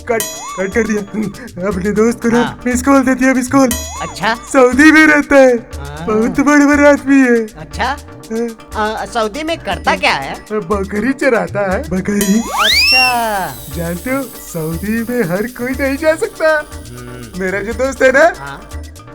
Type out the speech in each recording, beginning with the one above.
Cut cut कर दिया। अपने दोस्त को ना हाँ। मिस कॉल दे दिया, मिस कॉल। अच्छा सऊदी में रहता है, बहुत बड़ा आदमी है। अच्छा सऊदी में करता क्या है? बकरी चराता है, बकरी। अच्छा जानते हो सऊदी में हर कोई नहीं जा सकता। मेरा जो दोस्त है ना, हाँ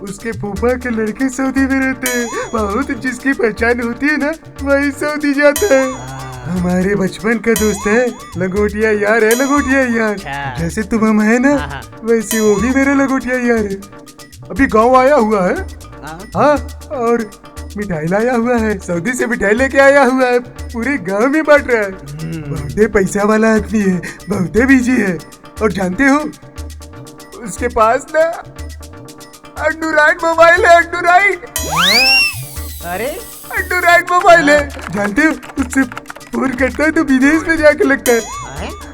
उसके फूफा के लड़के सऊदी में रहते हैं। बहुत जिसकी पहचान होती है ना, वही सऊदी जाता है। हमारे बचपन का दोस्त है, लंगोटिया यार है, लंगोटिया यार। अच्छा। जैसे तुम हम है ना, हाँ। वैसे वो भी मेरा लंगोटिया यार है। अभी गांव आया हुआ है। हाँ, और मिठाई लाया हुआ है, सऊदी से मिठाई लेके आया हुआ है, पूरे गांव में बांट रहा है। बहुत पैसा वाला आदमी है, बहुत बिजी है। और जानते हो उसके पास ना एंड्रॉइड मोबाइल है, एंड्रॉइड। अरे एंड्रॉइड मोबाइल है। जानते हो उससे फोन करता है तो विदेश में जाके लगता है।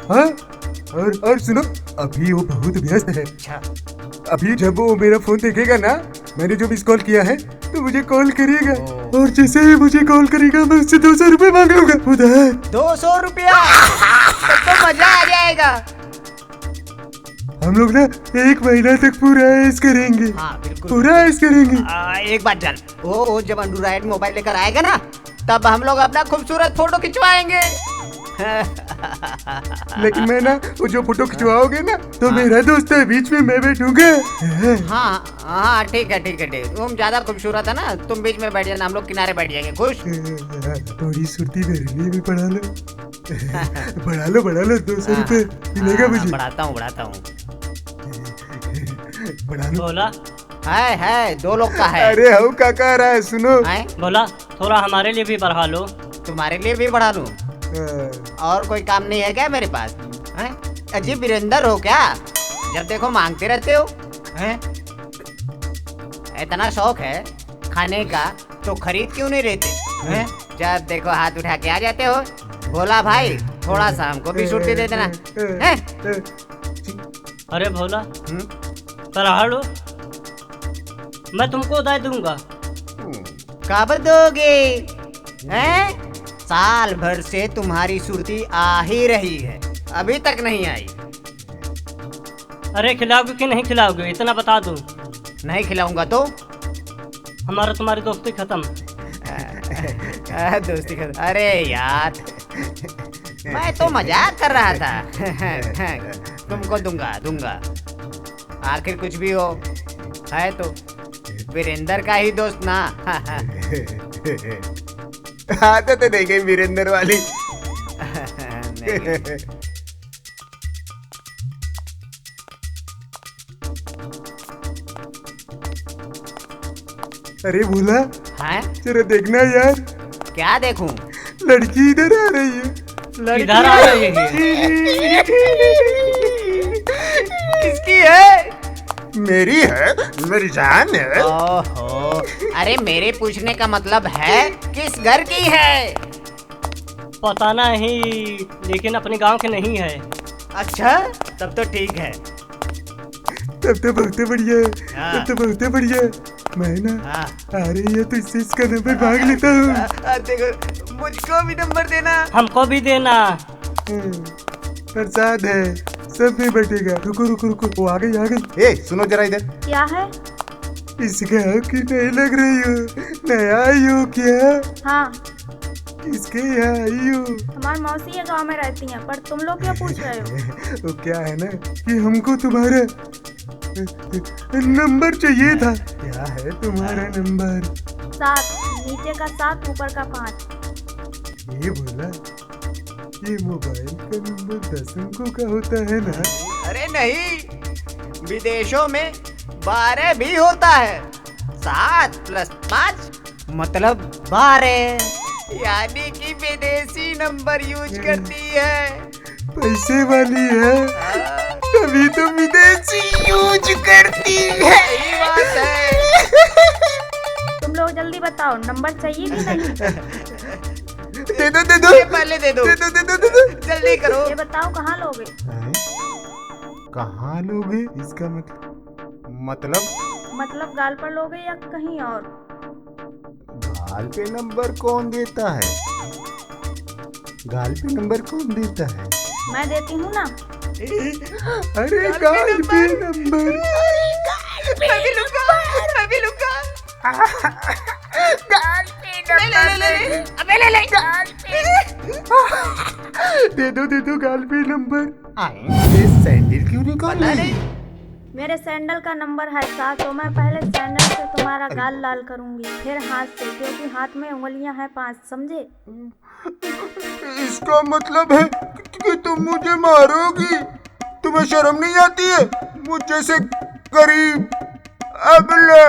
हाँ, और सुनो, अभी वो बहुत व्यस्त है। अच्छा अभी जब वो मेरा फोन देखेगा ना, मैंने जो मिस कॉल किया है, तो मुझे कॉल करिएगा। और जैसे ही मुझे कॉल करेगा, मैं उससे 200 रुपए मांगूंगा उधार। 200 रुपया? तब तो मजा आ जाएगा। हम लोग ना 1 महीना तक पूरा ऐश करेंगे। हाँ बिल्कुल पूरा ऐश करेंगे। एक बात जान, वो जब एंड्रॉइड मोबाइल लेकर आएगा ना, तब हम लोग अपना खूबसूरत फोटो खिंचवाएंगे। लेकिन मैं ना, वो जो फोटो खिंचवाओगे ना, तो मेरा दोस्त है, बीच में मैं बैठूंगा। हाँ हाँ ठीक है ठीक है ठीक है। तुम ज्यादा खूबसूरत है ना, तुम बीच में बैठ जाना, हम लोग किनारे बैठ जाएंगे। खुश? थोड़ी सुर्ती मेरे लिए भी बढ़ा लो। बढ़ा लो 200 रुपए मिलेगा मुझे। बढ़ाता हूँ बढ़ा लो। बोला है 2 लोग का है। अरे हो क्या कह रहा है, सुनो। बोला थोड़ा हमारे लिए भी बढ़ा लो। तुम्हारे लिए भी बढ़ा लूं? और कोई काम नहीं है क्या मेरे पास? हैं? अजीब वीरेंद्र हो क्या? जब देखो मांगते रहते हो हैं? इतना शौक है खाने का तो खरीद क्यों नहीं रहते हैं? जब देखो हाथ उठा के आ जाते हो। भोला भाई, थोड़ा सा हमको भी छुट्टी दे देना हैं? अरे भोला बढ़ा लो, मैं तुमको दे दूंगा। कब दोगे हैं? साल भर से तुम्हारी सुर्ती आ ही रही है, अभी तक नहीं आई। अरे खिलाओगे कि नहीं खिलाओगे, इतना बता दो। नहीं खिलाऊंगा तो हमारा तुम्हारी दोस्ती खत्म। दोस्ती खत्म? अरे यार, मैं तो मजाक कर रहा था। तुमको दूंगा। आखिर कुछ भी हो, है तो वीरेंद्र का ही दोस्त ना। आदत नहीं गई वीरेंद्र वाली। अरे भोला, जरा देखना यार। क्या देखूं? लड़की इधर आ रही है। इधर आ रही है? किसकी है? मेरी है, मेरी जान है। ओहो, अरे मेरे पूछने का मतलब है किस घर की है? पता नहीं, लेकिन अपने गांव के नहीं है। अच्छा, तब तो ठीक है। तब तो बहुत बढ़िया है, तब तो बहुत बढ़िया है। मैं ना आ रही है तो इससे इसका नंबर मांग लेता हूँ। देखो, मुझको भी नंबर देना। हमको भी देना। प्रसाद है, सब में बटेगा। रुको, वो आ गई। ए सुनो जरा इधर। क्या है? इस गाँव की नहीं लग रही हो, नया आई हो क्या? हाँ, इसके यहाँ आई हो? हमारी मौसी ये गांव में रहती हैं, पर तुम लोग क्यों पूछ रहे हो? वो क्या है ना कि हमको तुम्हारा नंबर चाहिए था। क्या है तुम्हारा नंबर? 7, नीचे का 7, ऊपर का 5। ये बोला, ये मोबाइल का नंबर 10 अंकों का होता है ना? अरे नहीं, विदेशों में 12 भी होता है। 7 + 5 मतलब 12, यानी कि विदेशी नंबर यूज करती है। पैसे वाली है, तभी तो विदेशी यूज करती है। सही बात है। तुम लोग जल्दी बताओ, नंबर चाहिए कि नहीं? दे दो। पहले दे दो। जल्दी करो। ये बताओ कहाँ लोगे? कहाँ लोगे? इसका मतलब गाल पर लोगे या कहीं और? गाल पे नंबर कौन देता है? गाल पे नंबर कौन देता है? मैं देती हूँ ना। अरे गालपी नंबर। मैं भी लूंगा, मैं भी लूंगा। अबे ले दे दो गालपी नंबर। ये सैंडल क्यों निकाल पता रही? नहीं। मेरे सैंडल का नंबर है 7, तो मैं पहले सैंडल से तुम्हारा गाल लाल करूंगी, फिर हाथ से, क्योंकि हाथ में उंगलियां हैं 5, समझे? इसका मतलब है कि तुम मुझे मारोगी। तुम्हें शर्म नहीं आती है? मुझ जैसे गरीब अबला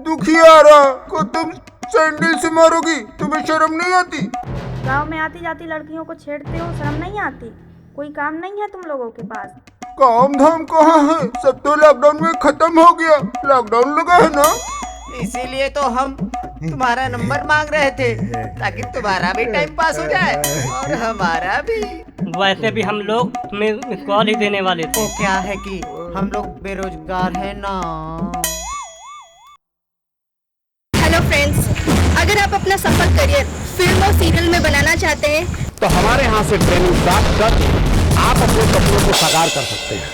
दुखियारा को तुम सैंडल से मारोगी? तुम्हें शर्म नहीं आती? गांव में आती जाती लड़कियों को छेड़ते हो, शर्म नहीं आती? कोई काम नहीं है तुम लोगों के पास? काम धाम कहाँ है? सब तो लॉकडाउन में खत्म हो गया। लॉकडाउन लगा है ना, इसीलिए तो हम तुम्हारा नंबर मांग रहे थे, ताकि तुम्हारा भी टाइम पास हो जाए और हमारा भी। वैसे भी हम लोग तुम्हें कॉल ही देने वाले थे। वो क्या है कि हम लोग बेरोजगार हैं ना। हेलो फ्रेंड्स, अगर आप अपना सफल करियर फिल्म और सीरियल में बनाना चाहते हैं तो हमारे यहाँ से ट्रेनिंग प्राप्त कर आप अपने सपनों को साकार कर सकते हैं।